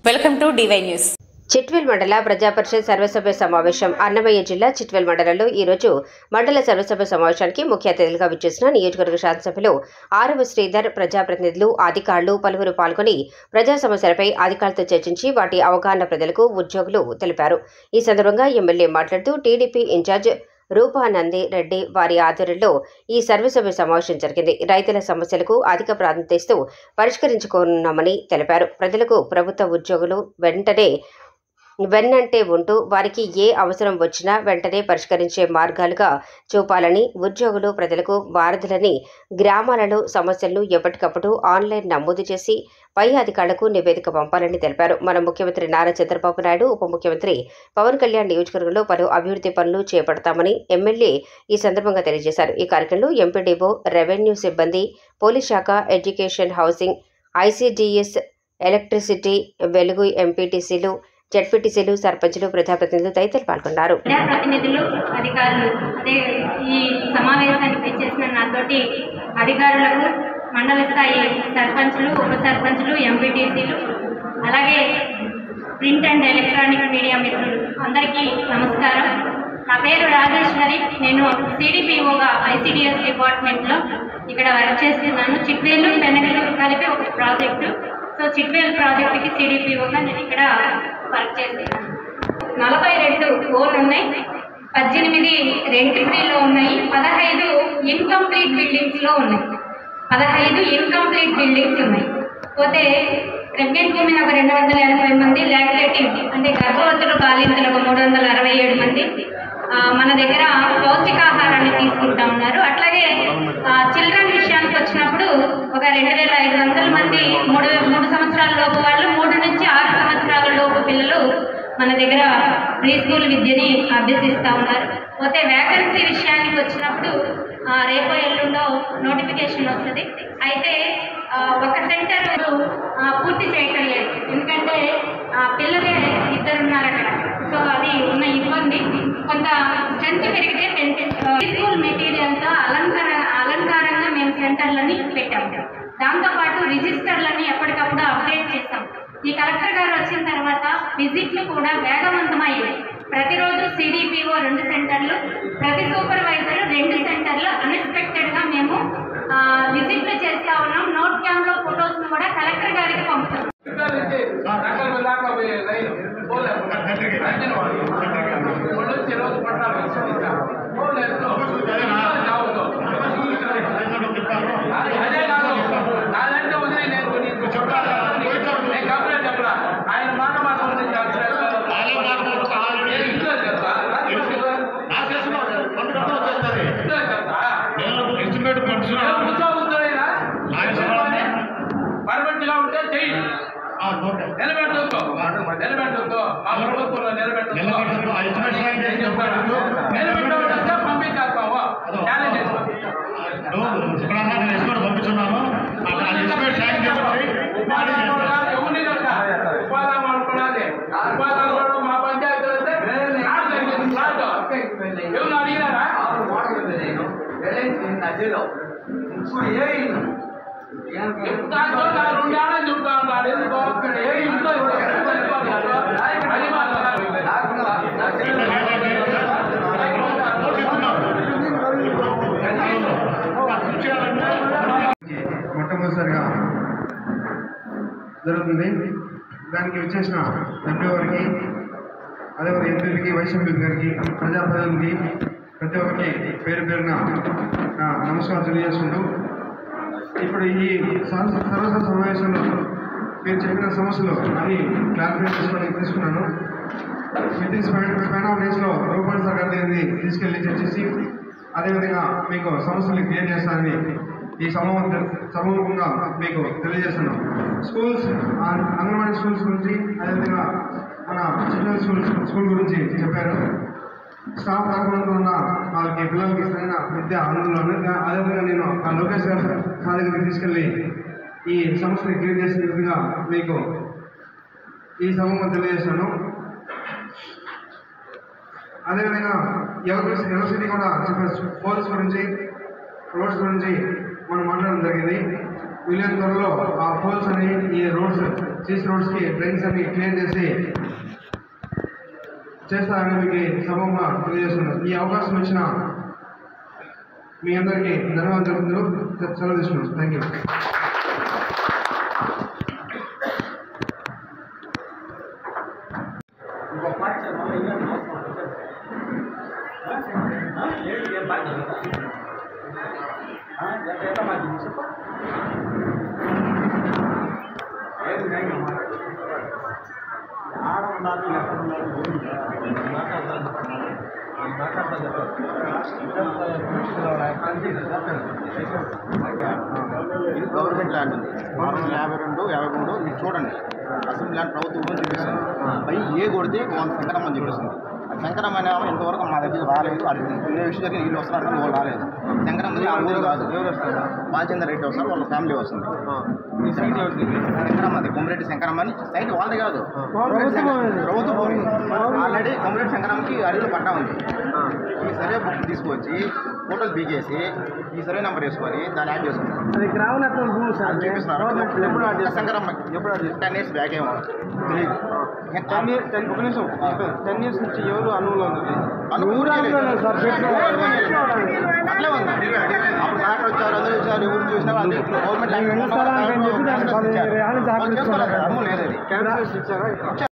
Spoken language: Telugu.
Welcome to D Y news. Chitvel మండల ప్రజాపరిషత్ సర్వసభ్య సమావేశం అన్నమయ్య జిల్లా చిట్వేల్ మండలంలో ఈరోజు మండల సర్వసభ్య సమావేశానికి ముఖ్య అతిథులుగా విచ్చేసిన నియోజకవర్గ శాసనసభ్యులు ఆరవ శ్రీధర్, ప్రజాప్రతినిధులు, అధికారులు పలువురు పాల్గొని ప్రజా సమస్యలపై అధికారులతో చర్చించి వాటి అవగాహన ప్రజలకు, ఉద్యోగులు తెలిపారు. ఈ సందర్భంగా ఎమ్మెల్యే మాట్లాడుతూ టీడీపీ ఇన్ఛార్జ్ రూపానంది రెడ్డి వారి ఆధ్వర్యంలో ఈ సర్వసభ్య సమావేశం జరిగింది. రైతుల సమస్యలకు అధిక ప్రాధాన్యత ఇస్తూ పరిష్కరించుకోనున్నామని తెలిపారు. ప్రజలకు ప్రభుత్వ ఉద్యోగులు వెన్నంటే ఉంటూ వారికి ఏ అవసరం వచ్చినా వెంటనే పరిష్కరించే మార్గాలుగా చూపాలని, ఉద్యోగులు ప్రజలకు వారధులని, గ్రామాలలో సమస్యలను ఎప్పటికప్పుడు ఆన్లైన్ నమోదు చేసి పై అధికారులకు నివేదిక పంపాలని తెలిపారు. మన ముఖ్యమంత్రి నారా చంద్రబాబు నాయుడు, ఉప ముఖ్యమంత్రి పవన్ కళ్యాణ్ నియోజకవర్గంలో పలు అభివృద్ధి పనులు చేపడతామని ఎమ్మెల్యే ఈ సందర్భంగా తెలియజేశారు. ఈ కార్యక్రమంలో ఎంపీడీఓ, రెవెన్యూ సిబ్బంది, పోలీస్ శాఖ, ఎడ్యుకేషన్, హౌసింగ్, ఐసీడీఎస్, ఎలక్ట్రిసిటీ, వెలుగు ఎంపీటీసీలు, జెడ్పీటీసీలు, సర్పంచులు, ప్రజాప్రతినిధులు తదితరులు పాల్గొన్నారు. ప్రజాప్రతినిధులు, అధికారులు అదే ఈ సమావేశానికి వచ్చేసిన నాతోటి అధికారులకు, మండల స్థాయి సర్పంచులు, ఉప సర్పంచులు, ఎంపీటీసీలు, అలాగే ప్రింట్ అండ్ ఎలక్ట్రానిక్ మీడియా మిత్రులు అందరికీ నమస్కారం. నా పేరు రాజేశ్వరి. నేను సిడిపిఓగా ఐసీడీఎస్ డిపార్ట్మెంట్లో ఇక్కడ వర్క్ చేస్తున్నాను. చిట్వేలు, పెనగలు కలిపి ఒక ప్రాజెక్టు. సో చిట్వేల్ ప్రాజెక్టుకి సిడిపిఓగా నేను ఇక్కడ వర్క్ చేస్తున్నాను. 42 ఓన్ ఉన్నాయి, 18 రెంట్ ఫ్రీలో ఉన్నాయి, 15 ఇన్కంప్లీట్ బిల్డింగ్స్లో ఉన్నాయి. 15 ఇన్కంప్లీట్ బిల్డింగ్స్ ఉన్నాయి. పోతే ప్రెగ్నెంట్ ఉమెన్ ఒక 280 మంది, లాక్టేటింగ్ అంటే గర్భవతులు, బాలింతలు ఒక 367 మంది మన దగ్గర పౌష్టికాహారాన్ని తీసుకుంటా ఉన్నారు. అట్లాగే చిల్డ్రన్ విషయానికి వచ్చినప్పుడు ఒక 2500 మంది 3 సంవత్సరాల లోపు వాళ్ళు, 3 నుంచి 6 సంవత్సరాల లోపు పిల్లలు మన దగ్గర ప్రీ స్కూల్ విద్యని అభ్యసిస్తూ ఉన్నారు. పోతే వ్యాకెన్సీ విషయానికి వచ్చినప్పుడు రేపో ఎల్లుండో నోటిఫికేషన్ వస్తుంది. అయితే ఒక సెంటర్ పూర్తి చేయటం లేదు, ఎందుకంటే పిల్లలే 2 ఉన్నారు అక్కడ. సో అది ఉన్న ఇబ్బంది. కొంత స్ట్రెంత్ పెరిగితే స్కూల్ మెటీరియల్తో అలంకారంగా మేము సెంటర్లని పెట్టాము. దాంతోపాటు రిజిస్టర్లని ఎప్పటికప్పుడు అప్డేట్ చేస్తాం. ఈ కలెక్టర్ గారు వచ్చిన తర్వాత విజిట్లు కూడా వేగవంతమయ్యాయి. ప్రతిరోజు సిడిపిఓ 2 సెంటర్లు, ప్రతి సూపర్వైజర్ 2 సెంటర్లు అన్ఎక్స్పెక్టెడ్గా మేము విజిట్లు చేస్తూ ఉన్నాం. నోట్ క్యామ్లో ఫొటోస్ను కూడా కలెక్టర్ గారికి పంపుతాం. మొట్టమొదటిసారిగా జరుగుతుంది. దానికి విచ్చేసిన ఎంపీ గారికి, అదేవిధంగా ఎంపీలకి, వైస్ ఎంపీ గారికి, ప్రజాప్రతినిధులకి ప్రతి ఒక్కరికి పేరు పేరున నమస్కారం తెలియజేసుకుంటూ, ఇప్పుడు ఈ సర్వసభ సమావేశంలో మీరు చెప్పిన సమస్యలు అన్ని క్లారిఫై తీసుకున్నాను. విత్ ఇన్ 5 డేస్లో రూపాయల సర్కార్ దగ్గరికి తీసుకెళ్ళి చర్చించి అదేవిధంగా మీకు సమస్యలు క్లియర్ చేస్తానని ఈ సమూహంగా మీకు తెలియజేస్తున్నాం. స్కూల్స్, అంగన్వాడీ స్కూల్స్ గురించి, అదేవిధంగా మన చిల్డ్రన్ స్కూల్ గురించి చెప్పారు. స్టాఫ్ తరఫున ఉన్న వాళ్ళకి పిల్లలకి సరైన విద్య అందులోనే. అదేవిధంగా నేను లోకేష్ గారి దగ్గరికి తీసుకెళ్ళి ఈ సమస్యని క్లియర్ చేసిన విధంగా మీకు ఈ సమూహం తెలియజేశాను. అదేవిధంగా యూనివర్సిటీ కూడా చెప్పారు. పోల్స్ గురించి, రోడ్స్ గురించి మనం మాట్లాడడం జరిగింది. వీలైన త్వరలో ఆ పోల్స్ అని ఈ రోడ్స్ సీసీ రోడ్స్కి డ్రైన్స్ అన్ని క్లియర్ చేస్తారని మీకు సమంగా తెలియజేస్తున్నాను. ఈ అవకాశం ఇచ్చిన మీ అందరికీ ధన్యవాదాలు సెలవు తీసుకున్నాను. Thank you. ఇది గవర్నమెంట్ ల్యాండ్ ఉంది. 652, మీరు చూడండి. అసెంబ్లీ ల్యాండ్ ప్రభుత్వం చూపిస్తుంది. పై ఏ కొడితే శంకరమ్మ అని చెప్పేస్తుంది. శంకరమ్మ అనే ఇంతవరకు మా దగ్గర రాలేదు. అది ఏ విషయం జరిగిన వీళ్ళు వస్తున్నారని వాళ్ళు రాలేదు. శంకరమ్మ ఆ ఊరు కాదు, ఎవరు వస్తారు? బాలచంద్ర రెడ్డి వస్తారు, వాళ్ళ ఫ్యామిలీ వస్తుంది. శంకరమ్మది కొమరెడ్డి శంకరమ్మ అని సైట్ వాళ్ళది కాదు, ప్రభుత్వం ఆల్రెడీ కొమరెడ్డి శంకరమ్మకి అడవిలో పట్టా ఉంది. ఈ సర్వే బుక్ తీసుకొచ్చి ఫోటోలు పీకేసి ఈ సర్వే నెంబర్ వేసుకొని దాన్ని యాడ్ చేసుకుంటారు. అది చూపిస్తున్నారు. శంకరమ్మ ఎప్పుడు 10 years బ్యాక్ ఏమో తెలియదు. 10 years నుంచి ఎవరు అనువులో ఉంది. అట్లే ఉంది. అప్పుడు డాక్టర్ వచ్చారు, అందరూ వచ్చారు, ఎవరు చూసినా గవర్నమెంట్ అమ్ము లేదు. అది ఇచ్చారు.